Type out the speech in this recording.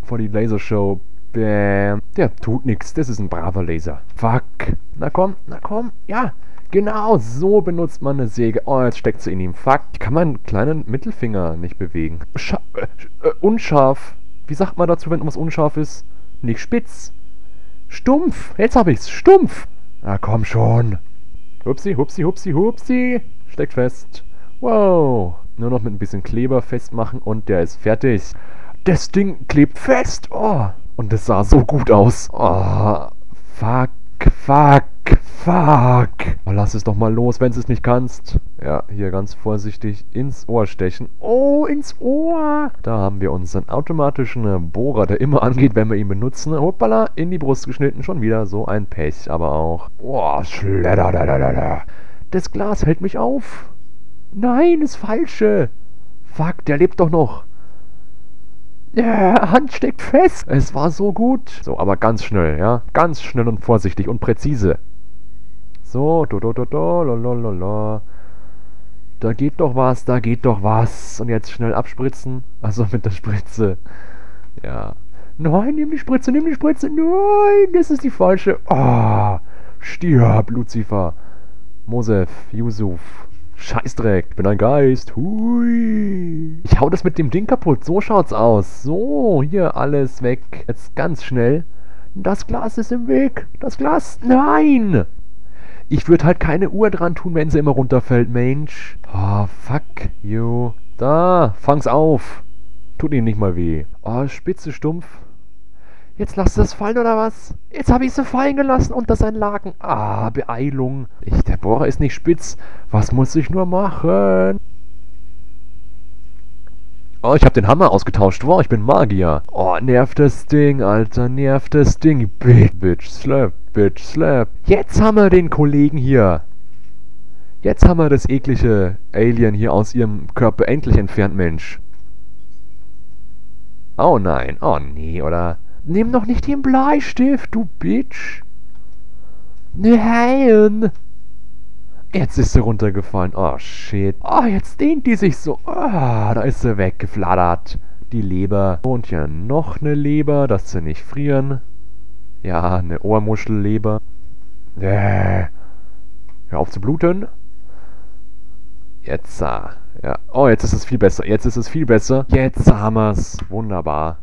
vor die Lasershow. Bäm. Der tut nix. Das ist ein braver Laser. Fuck. Na komm, ja. Genau, so benutzt man eine Säge. Oh, jetzt steckt sie in ihm. Fuck. Ich kann meinen kleinen Mittelfinger nicht bewegen. Unscharf. Wie sagt man dazu, wenn was unscharf ist? Nicht spitz. Stumpf. Jetzt hab ich's. Stumpf. Na komm schon. Hupsi, hupsi, hupsi, hupsi. Steckt fest. Wow. Nur noch mit ein bisschen Kleber festmachen und der ist fertig. Das Ding klebt fest. Oh. Und das sah so gut aus. Oh. Fuck. Oh, lass es doch mal los, wenn du es nicht kannst. Ja, hier ganz vorsichtig ins Ohr stechen. Oh, ins Ohr. Da haben wir unseren automatischen Bohrer, der immer angeht, wenn wir ihn benutzen. Hoppala, in die Brust geschnitten. Schon wieder so ein Pech, aber auch. Oh, schledder. Das Glas hält mich auf. Nein, das Falsche. Fuck, der lebt doch noch. Hand steckt fest. Es war so gut. So, aber ganz schnell, ja. Ganz schnell und vorsichtig und präzise. So, lalalala. Da geht doch was. Und jetzt schnell abspritzen. Also mit der Spritze. Ja. Nein, nimm die Spritze. Nein, das ist die falsche. Ah, stirb, Lucifer. Mosef, Yusuf. Scheißdreck, ich bin ein Geist. Hui. Ich hau das mit dem Ding kaputt. So schaut's aus. So, hier alles weg. Jetzt ganz schnell. Das Glas ist im Weg. Das Glas. Nein! Ich würde halt keine Uhr dran tun, wenn sie immer runterfällt, Mensch. Oh, fuck you. Da, fang's auf. Tut ihnen nicht mal weh. Oh, spitze, stumpf. Jetzt lasst es fallen, oder was? Jetzt habe ich sie fallen gelassen unter sein Laken. Ah, Beeilung. Der Bohrer ist nicht spitz. Was muss ich nur machen? Oh, ich habe den Hammer ausgetauscht. Wow, ich bin Magier. Oh, nervt das Ding, Alter. Nervt das Ding. Bitch, slap. Jetzt haben wir den Kollegen hier. Jetzt haben wir das eklige Alien hier aus ihrem Körper endlich entfernt, Mensch. Oh nein. Oh nee, oder... Nimm doch nicht den Bleistift, du Bitch. Nein. Jetzt ist sie runtergefallen. Oh, shit. Oh, jetzt dehnt die sich so. Oh, da ist sie weggeflattert. Die Leber. Und ja, noch eine Leber, dass sie nicht frieren. Ja, eine Ohrmuschelleber. Hör auf zu bluten. Jetzt, ja. Oh, jetzt ist es viel besser. Jetzt haben wir's. Wunderbar.